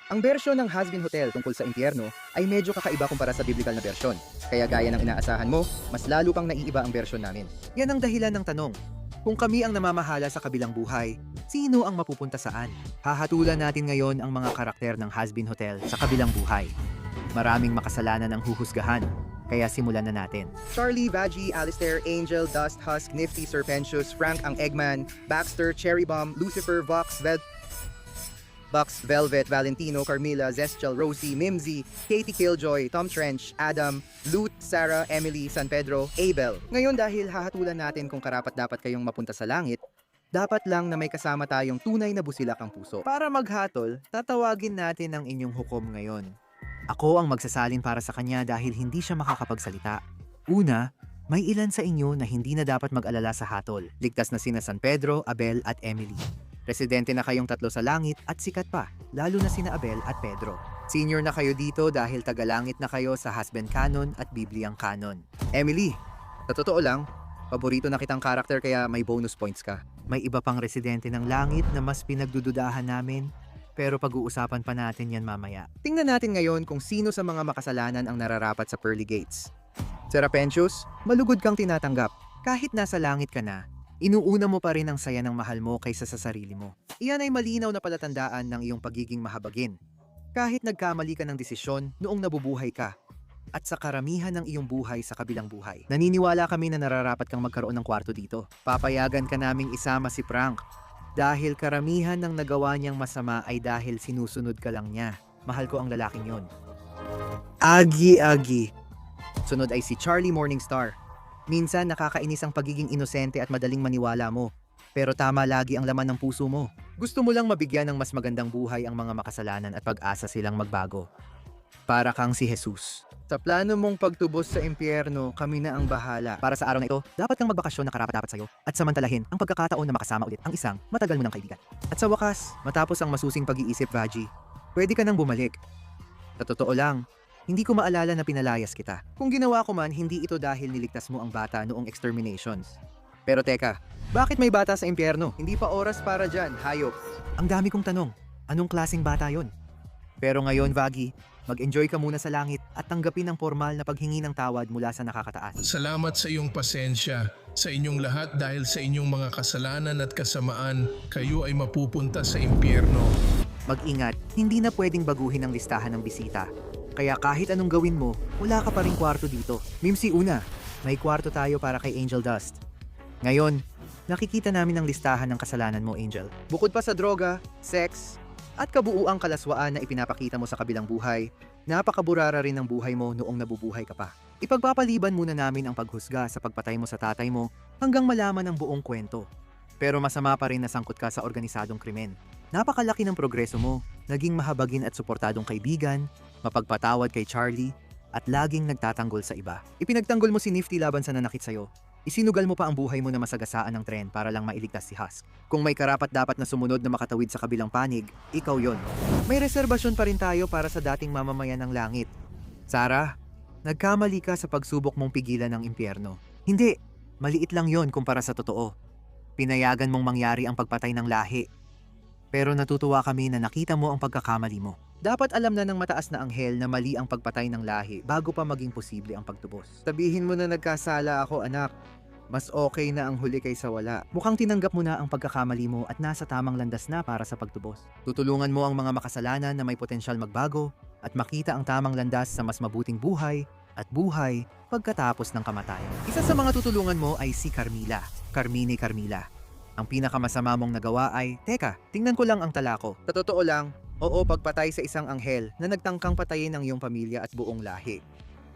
Ang bersyon ng Hazbin Hotel tungkol sa impyerno ay medyo kakaiba kumpara sa biblical na bersyon. Kaya gaya ng inaasahan mo, mas lalo pang naiiba ang bersyon namin. Yan ang dahilan ng tanong. Kung kami ang namamahala sa kabilang buhay, sino ang mapupunta saan? Hahatulan natin ngayon ang mga karakter ng Hazbin Hotel sa kabilang buhay. Maraming makasalanan ang huhusgahan, kaya simulan na natin. Charlie, Vaggie, Alistair, Angel, Dust, Husk, Nifty, Serpentius, Frank ang Eggman, Baxter, Cherry Bomb, Lucifer, Bucks, Velvet, Valentino, Carmilla, Zestial, Rosie, Mimsy, Katie Killjoy, Tom Trench, Adam, Loot, Sarah, Emily, San Pedro, Abel. Ngayon dahil hahatulan natin kung karapat-dapat kayong mapunta sa langit, dapat lang na may kasama tayong tunay na busilak ang puso. Para maghatol, tatawagin natin ang inyong hukom ngayon. Ako ang magsasalin para sa kanya dahil hindi siya makakapagsalita. Una, may ilan sa inyo na hindi na dapat mag-alala sa hatol. Ligtas na sina San Pedro, Abel at Emily. Residente na kayong tatlo sa langit at sikat pa, lalo na sina Abel at Pedro. Senior na kayo dito dahil tagalangit na kayo sa husband canon at Bibliang canon. Emily, sa totoo lang, paborito na kitang karakter kaya may bonus points ka. May iba pang residente ng langit na mas pinagdududahan namin, pero pag-uusapan pa natin yan mamaya. Tingnan natin ngayon kung sino sa mga makasalanan ang nararapat sa pearly gates. Serapentius, malugod kang tinatanggap. Kahit nasa langit ka na, inuuna mo pa rin ang saya ng mahal mo kaysa sa sarili mo. Iyan ay malinaw na palatandaan ng iyong pagiging mahabagin. Kahit nagkamali ka ng desisyon noong nabubuhay ka, at sa karamihan ng iyong buhay sa kabilang buhay. Naniniwala kami na nararapat kang magkaroon ng kwarto dito. Papayagan ka naming isama si Frank. Dahil karamihan ng nagawa niyang masama ay dahil sinusunod ka lang niya. Mahal ko ang lalaking yon. Agi-agi. Sunod ay si Charlie Morningstar. Minsan nakakainis ang pagiging inosente at madaling maniwala mo. Pero tama lagi ang laman ng puso mo. Gusto mo lang mabigyan ng mas magandang buhay ang mga makasalanan at pag-asa silang magbago. Para kang si Jesus. Sa plano mong pagtubos sa impyerno, kami na ang bahala. Para sa araw na ito, dapat kang magbakasyon na karapat-dapat sa'yo at samantalahin ang pagkakataon na makasama ulit ang isang matagal mo ng kaibigan. At sa wakas, matapos ang masusing pag-iisip, Vaggie, pwede ka nang bumalik. Sa totoo lang, hindi ko maalala na pinalayas kita. Kung ginawa ko man, hindi ito dahil niligtas mo ang bata noong exterminations. Pero teka, bakit may bata sa impyerno? Hindi pa oras para dyan, hayop. Ang dami kong tanong, anong klaseng bata yon? Pero ngayon, Vaggie, mag-enjoy ka muna sa langit at tanggapin ang formal na paghingi ng tawad mula sa nakakataas. Salamat sa iyong pasensya sa inyong lahat dahil sa inyong mga kasalanan at kasamaan, kayo ay mapupunta sa impyerno. Mag-ingat, hindi na pwedeng baguhin ang listahan ng bisita. Kaya kahit anong gawin mo, wala ka pa rin kwarto dito. Mimsy, una, may kwarto tayo para kay Angel Dust. Ngayon, nakikita namin ang listahan ng kasalanan mo, Angel. Bukod pa sa droga, sex, at kabuuang kalaswaan na ipinapakita mo sa kabilang buhay, napakaburara rin ang buhay mo noong nabubuhay ka pa. Ipagpapaliban muna namin ang paghusga sa pagpatay mo sa tatay mo hanggang malaman ang buong kwento. Pero masama pa rin na sangkot ka sa organisadong krimen. Napakalaki ng progreso mo, naging mahabagin at suportadong kaibigan, mapagpatawad kay Charlie, at laging nagtatanggol sa iba. Ipinagtanggol mo si Nifty laban sa nanakit sa'yo. Isinugal mo pa ang buhay mo na masagasaan ng tren para lang mailigtas si Husk. Kung may karapat-dapat na sumunod na makatawid sa kabilang panig, ikaw yon. May reserbasyon pa rin tayo para sa dating mamamayan ng langit. Sarah, nagkamali ka sa pagsubok mong pigilan ng impyerno. Hindi, maliit lang yon kumpara sa totoo. Pinayagan mong mangyari ang pagpatay ng lahi. Pero natutuwa kami na nakita mo ang pagkakamali mo. Dapat alam na ng mataas na anghel na mali ang pagpatay ng lahi bago pa maging posible ang pagtubos. Sabihin mo na nagkasala ako, anak. Mas okay na ang huli kaysa wala. Mukhang tinanggap mo na ang pagkakamali mo at nasa tamang landas na para sa pagtubos. Tutulungan mo ang mga makasalanan na may potensyal magbago at makita ang tamang landas sa mas mabuting buhay at buhay pagkatapos ng kamatayan. Isa sa mga tutulungan mo ay si Carmilla. Carmilla. Ang pinakamasama mong nagawa ay, teka, tingnan ko lang ang tala ko. Sa totoo lang, oo, pagpatay sa isang anghel na nagtangkang patayin ang iyong pamilya at buong lahi.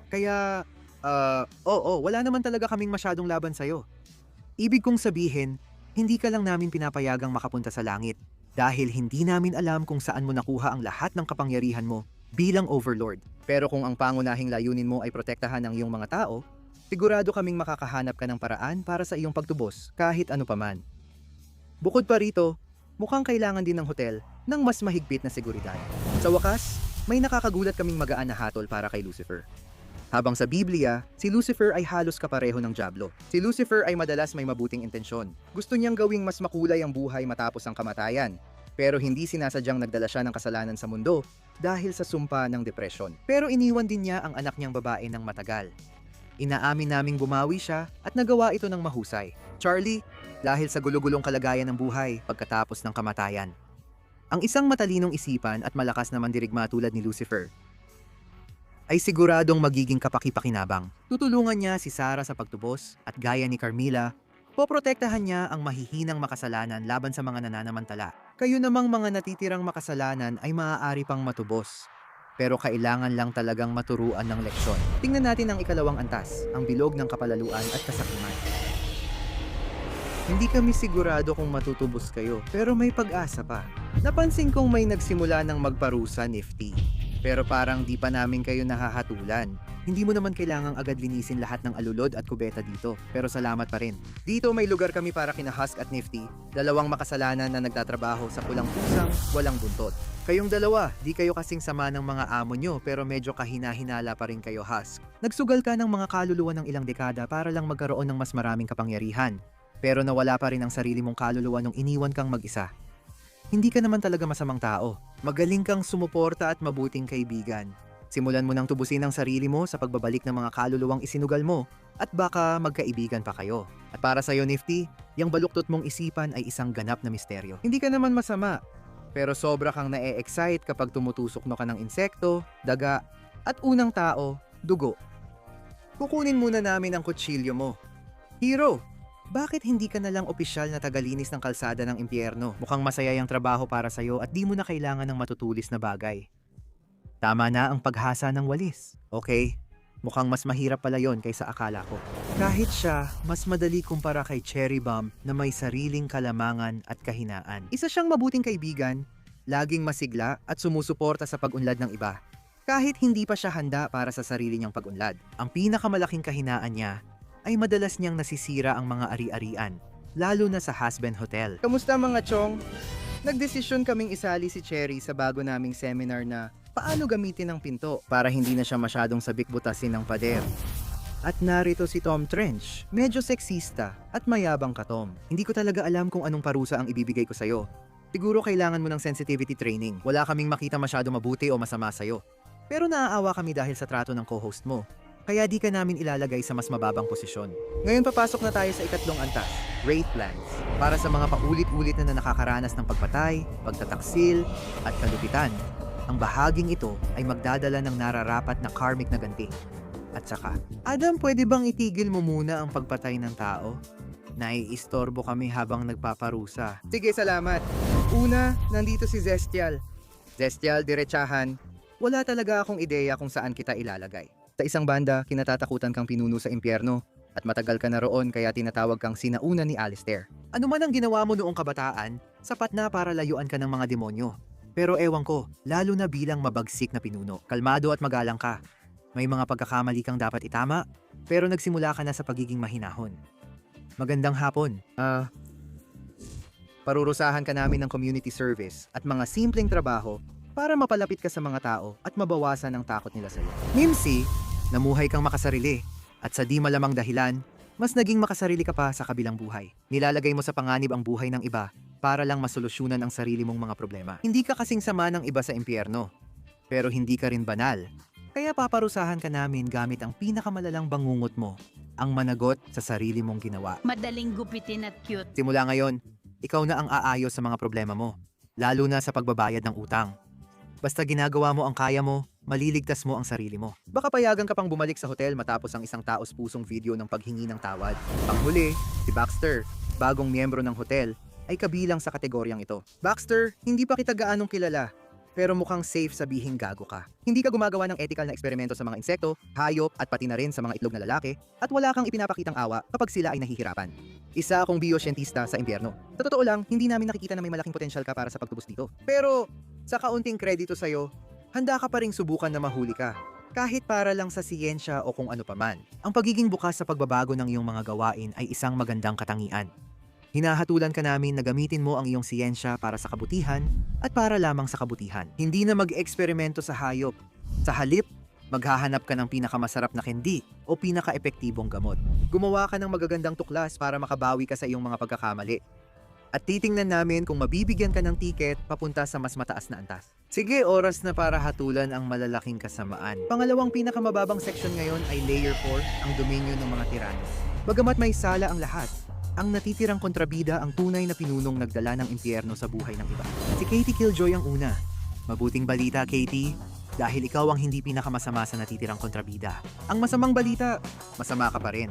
Kaya, wala naman talaga kaming masyadong laban sa'yo. Ibig kong sabihin, hindi ka lang namin pinapayagang makapunta sa langit dahil hindi namin alam kung saan mo nakuha ang lahat ng kapangyarihan mo bilang overlord. Pero kung ang pangunahing layunin mo ay protektahan ang iyong mga tao, sigurado kaming makakahanap ka ng paraan para sa iyong pagtubos kahit ano paman. Bukod pa rito, mukhang kailangan din ng hotel ng mas mahigpit na seguridad. Sa wakas, may nakakagulat kaming magaan na hatol para kay Lucifer. Habang sa Biblia, si Lucifer ay halos kapareho ng dyablo. Si Lucifer ay madalas may mabuting intensyon. Gusto niyang gawing mas makulay ang buhay matapos ang kamatayan. Pero hindi sinasadyang nagdala siya ng kasalanan sa mundo dahil sa sumpa ng depresyon. Pero iniwan din niya ang anak niyang babae ng matagal. Inaamin naming bumawi siya at nagawa ito ng mahusay. Charlie, dahil sa gulo-gulong kalagayan ng buhay pagkatapos ng kamatayan. Ang isang matalinong isipan at malakas na mandirigma tulad ni Lucifer ay siguradong magiging kapaki-pakinabang. Tutulungan niya si Sarah sa pagtubos at gaya ni Carmilla, poprotektahan niya ang mahihinang makasalanan laban sa mga nananamantala. Kayo namang mga natitirang makasalanan ay maaari pang matubos. Pero kailangan lang talagang maturuan ng leksyon. Tingnan natin ang ikalawang antas, ang bilog ng kapalaluan at kasakiman. Hindi kami sigurado kung matutubos kayo, pero may pag-asa pa. Napansin kong may nagsimula ng magparusa, Nifty. Pero parang di pa namin kayo nahahatulan. Hindi mo naman kailangang agad linisin lahat ng alulod at kubeta dito, pero salamat pa rin. Dito may lugar kami para kina Husk at Nifty, dalawang makasalanan na nagtatrabaho sa pulang pusang walang buntot. Kayong dalawa, di kayo kasing sama ng mga amo nyo pero medyo kahina-hinala pa rin kayo, Husk. Nagsugal ka ng mga kaluluwa ng ilang dekada para lang magkaroon ng mas maraming kapangyarihan. Pero nawala pa rin ang sarili mong kaluluwa nung iniwan kang mag-isa. Hindi ka naman talaga masamang tao. Magaling kang sumuporta at mabuting kaibigan. Simulan mo nang tubusin ang sarili mo sa pagbabalik ng mga kaluluwang isinugal mo at baka magkaibigan pa kayo. At para sa'yo, Nifty, yung baluktot mong isipan ay isang ganap na misteryo. Hindi ka naman masama, pero sobra kang na-e-excite kapag tumutusok ka ng insekto, daga, at unang tao, dugo. Kukunin muna namin ang kutsilyo mo. Hero, bakit hindi ka na lang opisyal na tagalinis ng kalsada ng impyerno? Mukhang masaya yung trabaho para sa'yo at di mo na kailangan ng matutulis na bagay. Tama na ang paghasa ng walis. Okay, mukhang mas mahirap pala yon kaysa akala ko. Kahit siya, mas madali kumpara kay Cherry Bomb na may sariling kalamangan at kahinaan. Isa siyang mabuting kaibigan, laging masigla at sumusuporta sa pag-unlad ng iba. Kahit hindi pa siya handa para sa sarili niyang pag-unlad. Ang pinakamalaking kahinaan niya ay madalas niyang nasisira ang mga ari-arian, lalo na sa Hasben Hotel. Kamusta mga chong? Nagdesisyon kaming isali si Cherry sa bago naming seminar na paano gamitin ang pinto para hindi na siya masyadong sabik-butasin ng pader. At narito si Tom Trench, medyo seksista at mayabang ka, Tom. Hindi ko talaga alam kung anong parusa ang ibibigay ko sa'yo. Siguro kailangan mo ng sensitivity training. Wala kaming makita masyado mabuti o masama sa'yo. Pero naaawa kami dahil sa trato ng co-host mo. Kaya di ka namin ilalagay sa mas mababang posisyon. Ngayon papasok na tayo sa ikatlong antas, Wraith Plans. Para sa mga paulit-ulit na nakakaranas ng pagpatay, pagtataksil, at kalupitan. Ang bahaging ito ay magdadala ng nararapat na karmic na ganti. At saka, Adam, pwede bang itigil mo muna ang pagpatay ng tao? Naiistorbo kami habang nagpaparusa. Sige, salamat. Una, nandito si Zestial. Zestial, diretsahan. Wala talaga akong ideya kung saan kita ilalagay. Sa isang banda, kinatatakutan kang pinuno sa impyerno at matagal ka na roon kaya tinatawag kang sinauna ni Alistair. Ano man ang ginawa mo noong kabataan, sapat na para layuan ka ng mga demonyo. Pero ewan ko, lalo na bilang mabagsik na pinuno. Kalmado at magalang ka. May mga pagkakamali kang dapat itama, pero nagsimula ka na sa pagiging mahinahon. Magandang hapon. Parurusahan ka namin ng community service at mga simpleng trabaho para mapalapit ka sa mga tao at mabawasan ang takot nila sa'yo. Mimsy, namuhay kang makasarili at sa di malamang dahilan, mas naging makasarili ka pa sa kabilang buhay. Nilalagay mo sa panganib ang buhay ng iba para lang masolusyonan ang sarili mong mga problema. Hindi ka kasing sama ng iba sa impyerno, pero hindi ka rin banal. Kaya paparusahan ka namin gamit ang pinakamalalang bangungot mo, ang managot sa sarili mong ginawa. Madaling gupitin at cute. Simula ngayon, ikaw na ang aayos sa mga problema mo, lalo na sa pagbabayad ng utang. Basta ginagawa mo ang kaya mo, maliligtas mo ang sarili mo. Baka payagan ka pang bumalik sa hotel matapos ang isang taos-pusong video ng paghingi ng tawad. Panghuli, si Baxter, bagong miyembro ng hotel, ay kabilang sa kategoryang ito. Baxter, hindi pa kita gaanong kilala, pero mukhang safe sabihing gago ka. Hindi ka gumagawa ng ethical na eksperimento sa mga insekto, hayop at pati na rin sa mga itlog na lalaki, at wala kang ipinapakitang awa kapag sila ay nahihirapan. Isa akong biosyentista sa impyerno. Sa totoo lang, hindi namin nakikita na may malaking potensyal ka para sa pagtubos dito. Pero sa kaunting kredito sa'yo, handa ka pa ring subukan na mahuli ka. Kahit para lang sa siyensya o kung ano paman. Ang pagiging bukas sa pagbabago ng iyong mga gawain ay isang magandang katangian. Hinahatulan ka namin na gamitin mo ang iyong siyensya para sa kabutihan at para lamang sa kabutihan. Hindi na mag-eksperimento sa hayop. Sa halip, maghahanap ka ng pinakamasarap na kendi o pinaka-epektibong gamot. Gumawa ka ng magagandang tuklas para makabawi ka sa iyong mga pagkakamali. At titingnan namin kung mabibigyan ka ng tiket papunta sa mas mataas na antas. Sige, oras na para hatulan ang malalaking kasamaan. Pangalawang pinakamababang section ngayon ay Layer 4, ang dominion ng mga tirano. Bagamat may sala ang lahat, ang natitirang kontrabida ang tunay na pinunong nagdala ng impyerno sa buhay ng iba. Si Katie Killjoy ang una. Mabuting balita, Katie, dahil ikaw ang hindi pinakamasama sa natitirang kontrabida. Ang masamang balita, masama ka pa rin.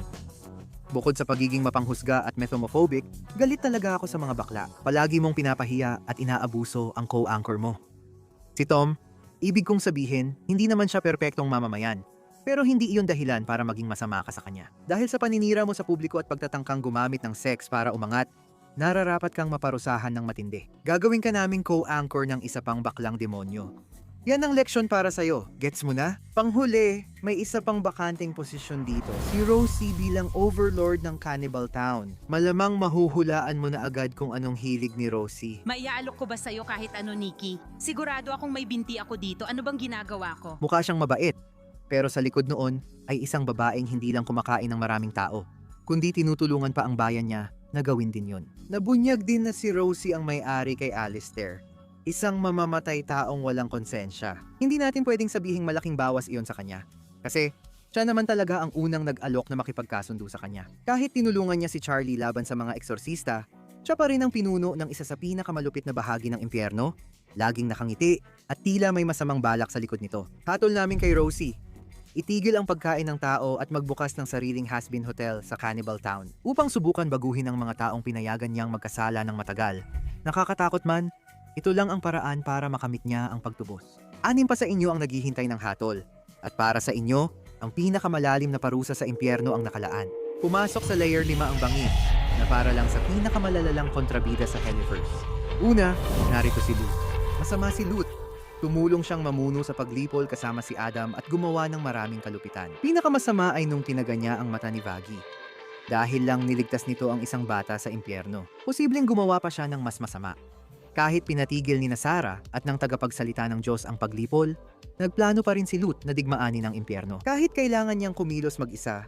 Bukod sa pagiging mapanghusga at methomophobic, galit talaga ako sa mga bakla. Palagi mong pinapahiya at inaabuso ang co-anchor mo. Si Tom, ibig kong sabihin, hindi naman siya perpektong mamamayan. Pero hindi iyon dahilan para maging masama ka sa kanya. Dahil sa paninira mo sa publiko at pagtatangkang gumamit ng sex para umangat, nararapat kang maparusahan ng matindi. Gagawin ka naming co-anchor ng isa pang baklang demonyo. Yan ang leksyon para sa'yo. Gets mo na? Panghuli, may isa pang bakanteng posisyon dito. Si Rosie bilang overlord ng Cannibal Town. Malamang mahuhulaan mo na agad kung anong hilig ni Rosie. Maiaalok ko ba sa'yo kahit ano, Nikki? Sigurado akong may binti ako dito. Ano bang ginagawa ko? Mukha siyang mabait. Pero sa likod noon ay isang babaeng hindi lang kumakain ng maraming tao, kundi tinutulungan pa ang bayan niya na gawin din yon. Nabunyag din na si Rosie ang may-ari kay Alistair. Isang mamamatay taong walang konsensya. Hindi natin pwedeng sabihing malaking bawas iyon sa kanya. Kasi siya naman talaga ang unang nag-alok na makipagkasundo sa kanya. Kahit tinulungan niya si Charlie laban sa mga eksorsista, siya pa rin ang pinuno ng isa sa pinakamalupit na bahagi ng impyerno, laging nakangiti at tila may masamang balak sa likod nito. Hatol namin kay Rosie. Itigil ang pagkain ng tao at magbukas ng sariling has-been hotel sa Cannibal Town upang subukan baguhin ang mga taong pinayagan niyang magkasala ng matagal. Nakakatakot man, ito lang ang paraan para makamit niya ang pagtubos. 6 pa sa inyo ang naghihintay ng hatol. At para sa inyo, ang pinakamalalim na parusa sa impyerno ang nakalaan. Pumasok sa Layer 5 ang bangin, na para lang sa pinakamalalalang kontrabida sa Helliverse. Una, narito si Lute. Masama si Lute. Tumulong siyang mamuno sa paglipol kasama si Adam at gumawa ng maraming kalupitan. Pinakamasama ay nung tinaga niya ang mata ni Vaggie. Dahil lang niligtas nito ang isang bata sa impyerno. Posibleng gumawa pa siya ng mas masama. Kahit pinatigil ni Sarah at ng tagapagsalita ng Diyos ang paglipol, nagplano pa rin si Lute na digmaanin ang impyerno. Kahit kailangan niyang kumilos mag-isa,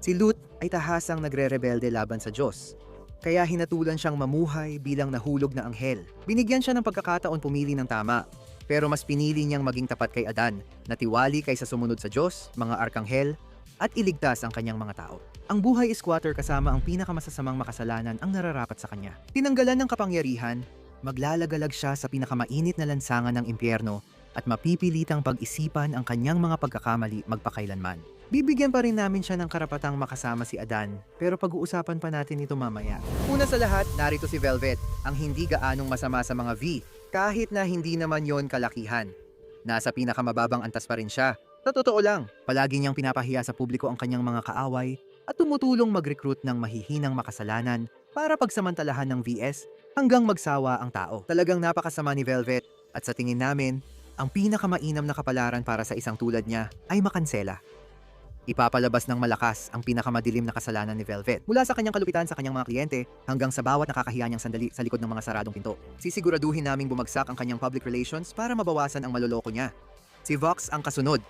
si Lute ay tahasang nagre-rebelde laban sa Diyos. Kaya hinatulan siyang mamuhay bilang nahulog na anghel. Binigyan siya ng pagkakataon pumili ng tama, pero mas pinili niyang maging tapat kay Adan, na tiwali kaysa sumunod sa Diyos, mga arkanghel, at iligtas ang kanyang mga tao. Ang buhay squatter kasama ang pinakamasasamang makasalanan ang nararapat sa kanya. Tinanggalan ng kapangyarihan, maglalagalag siya sa pinakamainit na lansangan ng impyerno at mapipilitang pag-isipan ang kanyang mga pagkakamali magpakailanman. Bibigyan pa rin namin siya ng karapatang makasama si Adan, pero pag-uusapan pa natin ito mamaya. Una sa lahat, narito si Velvet, ang hindi gaanong masama sa mga V, kahit na hindi naman yon kalakihan. Nasa pinakamababang antas pa rin siya. Sa totoo lang, palagi niyang pinapahiya sa publiko ang kanyang mga kaaway at tumutulong mag-recruit ng mahihinang makasalanan para pagsamantalahan ng VS hanggang magsawa ang tao. Talagang napakasama ni Velvet at sa tingin namin, ang pinakamainam na kapalaran para sa isang tulad niya ay makansela. Ipapalabas ng malakas ang pinakamadilim na kasalanan ni Velvet. Mula sa kanyang kalupitan sa kanyang mga kliyente hanggang sa bawat nakakahiya niyang sandali sa likod ng mga saradong pinto. Sisiguraduhin naming bumagsak ang kanyang public relations para mabawasan ang maloloko niya. Si Vox ang kasunod.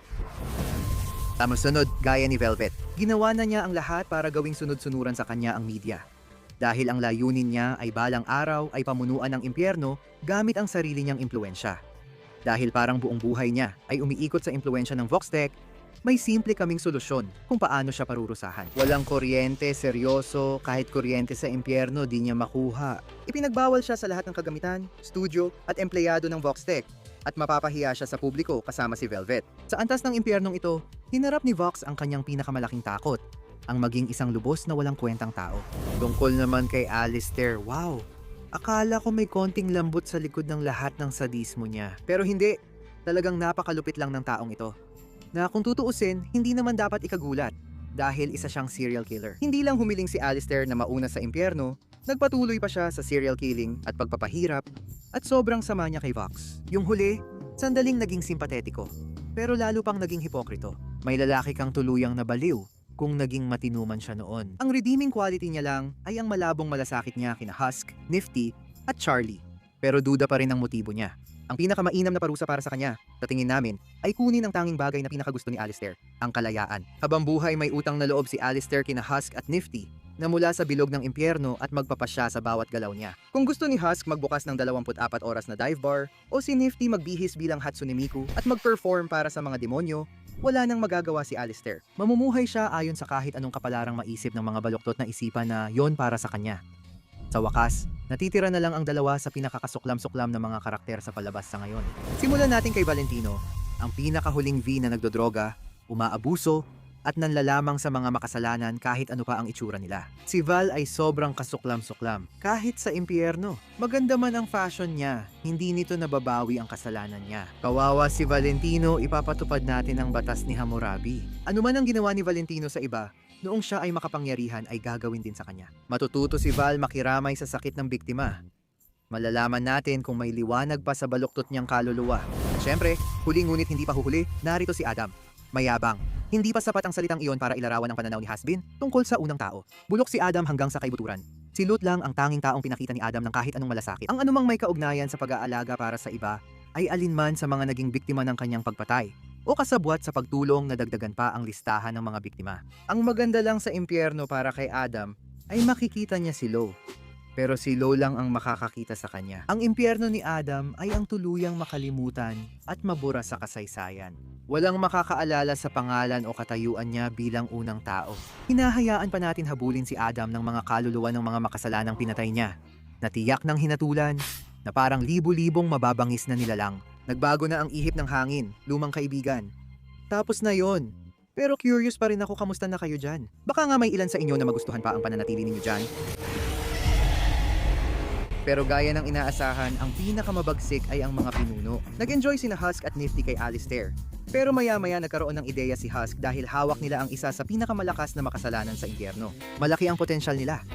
Sunod, gaya ni Velvet. Ginawa na niya ang lahat para gawing sunod-sunuran sa kanya ang media. Dahil ang layunin niya ay balang araw ay pamunuan ng impyerno gamit ang sarili niyang impluensya. Dahil parang buong buhay niya ay umiikot sa impluensya ng VoxTech, may simple kaming solusyon kung paano siya parurusahan. Walang kuryente, seryoso, kahit kuryente sa impyerno di niya makuha. Ipinagbawal siya sa lahat ng kagamitan, studio at empleyado ng VoxTech at mapapahiya siya sa publiko kasama si Velvet. Sa antas ng impyernong ito, hinarap ni Vox ang kanyang pinakamalaking takot, ang maging isang lubos na walang kwentang tao. Tungkol naman kay Alistair, wow! Akala ko may konting lambot sa likod ng lahat ng sadismo niya. Pero hindi, talagang napakalupit lang ng taong ito. Na kung tutuusin, hindi naman dapat ikagulat dahil isa siyang serial killer. Hindi lang humiling si Alistair na mauna sa impyerno, nagpatuloy pa siya sa serial killing at pagpapahirap at sobrang sama niya kay Vox. Yung huli, sandaling naging simpatetiko, pero lalo pang naging hipokrito. May lalaki kang tuluyang nabaliw kung naging matinuman siya noon. Ang redeeming quality niya lang ay ang malabong malasakit niya kina Husk, Nifty at Charlie. Pero duda pa rin ang motibo niya. Ang pinakamainam na parusa para sa kanya, sa tingin namin, ay kunin ang tanging bagay na pinakagusto ni Alistair, ang kalayaan. Habang buhay may utang na loob si Alistair kina Husk at Nifty na mula sa bilog ng impyerno at magpapasya sa bawat galaw niya. Kung gusto ni Husk magbukas ng 24 oras na dive bar o si Nifty magbihis bilang Hatsune Miku at mag-perform para sa mga demonyo, wala nang magagawa si Alistair. Mamumuhay siya ayon sa kahit anong kapalarang maisip ng mga baluktot na isipan na yon para sa kanya. Sa wakas, natitira na lang ang dalawa sa pinakakasuklam-suklam na mga karakter sa palabas sa ngayon. Simulan natin kay Valentino, ang pinakahuling V na nagdodroga, umaabuso, at nanlalamang sa mga makasalanan kahit ano pa ang itsura nila. Si Val ay sobrang kasuklam-suklam, kahit sa impyerno. Maganda man ang fashion niya, hindi nito nababawi ang kasalanan niya. Kawawa si Valentino, ipapatupad natin ang batas ni Hammurabi. Ano man ang ginawa ni Valentino sa iba, noong siya ay makapangyarihan ay gagawin din sa kanya. Matututo si Val makiramay sa sakit ng biktima. Malalaman natin kung may liwanag pa sa baluktot niyang kaluluwa. Siyempre, huli ngunit hindi pa huhuli, narito si Adam. Mayabang. Hindi pa sapat ang salitang iyon para ilarawan ang pananaw ni Hasbin tungkol sa unang tao. Bulok si Adam hanggang sa kaibuturan. Si Lut lang ang tanging taong pinakita ni Adam ng kahit anong malasakit. Ang anumang may kaugnayan sa pag-aalaga para sa iba ay alinman sa mga naging biktima ng kanyang pagpatay o kasabwat sa pagtulong na dagdagan pa ang listahan ng mga biktima. Ang maganda lang sa impyerno para kay Adam ay makikita niya si Lo. Pero si Lo lang ang makakakita sa kanya. Ang impyerno ni Adam ay ang tuluyang makalimutan at mabura sa kasaysayan. Walang makakaalala sa pangalan o katayuan niya bilang unang tao. Hinahayaan pa natin habulin si Adam ng mga kaluluwa ng mga makasalanang pinatay niya. Natiyak ng hinatulan, na parang libu-libong mababangis na nilalang. Nagbago na ang ihip ng hangin, lumang kaibigan. Tapos na yon. Pero curious pa rin ako, kamusta na kayo dyan? Baka nga may ilan sa inyo na magustuhan pa ang pananatili ninyo dyan. Pero gaya ng inaasahan, ang pinakamabagsik ay ang mga pinuno. Nag-enjoy sina Husk at Nifty kay Alistair. Pero maya-maya nagkaroon ng ideya si Husk dahil hawak nila ang isa sa pinakamalakas na makasalanan sa impyerno. Malaki ang potensyal nila.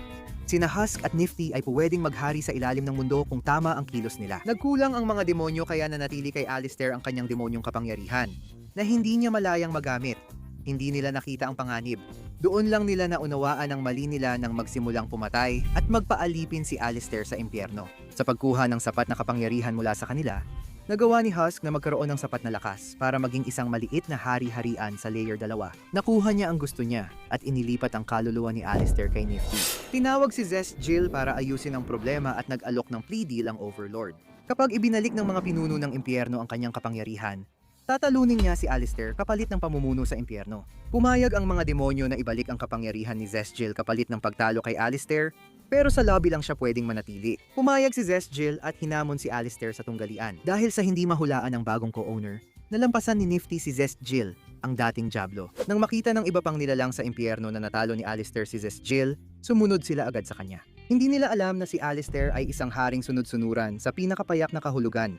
Sina Husk at Nifty ay pwedeng maghari sa ilalim ng mundo kung tama ang kilos nila. Nagkulang ang mga demonyo kaya nanatili kay Alistair ang kanyang demonyong kapangyarihan na hindi niya malayang magamit. Hindi nila nakita ang panganib. Doon lang nila naunawaan ang mali nila nang magsimulang pumatay at magpaalipin si Alistair sa impyerno. Sa pagkuha ng sapat na kapangyarihan mula sa kanila, nagawa ni Husk na magkaroon ng sapat na lakas para maging isang maliit na hari-harian sa Layer 2. Nakuha niya ang gusto niya at inilipat ang kaluluwa ni Alistair kay Nifty. Tinawag si Zestial para ayusin ang problema at nag-alok ng plea deal ang Overlord. Kapag ibinalik ng mga pinuno ng impyerno ang kanyang kapangyarihan, tatalunin niya si Alistair kapalit ng pamumuno sa impyerno. Pumayag ang mga demonyo na ibalik ang kapangyarihan ni Zestial kapalit ng pagtalo kay Alistair, pero sa lobby lang siya pwedeng manatili. Pumayag si Zestial at hinamon si Alistair sa tunggalian. Dahil sa hindi mahulaan ng bagong co-owner, nalampasan ni Nifty si Zestial, ang dating Diablo. Nang makita ng iba pang nilalang sa impyerno na natalo ni Alistair si Zestial, sumunod sila agad sa kanya. Hindi nila alam na si Alistair ay isang haring sunod-sunuran sa pinakapayak na kahulugan.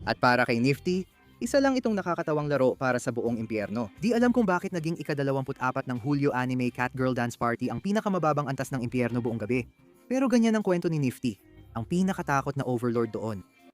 At para kay Nifty, isa lang itong nakakatawang laro para sa buong impyerno. Di alam kung bakit naging ika-24 ng Hulyo Anime Catgirl Dance Party ang pinakamababang antas ng impyerno buong gabi. Pero ganyan ang kwento ni Nifty, ang pinakatakot na overlord doon.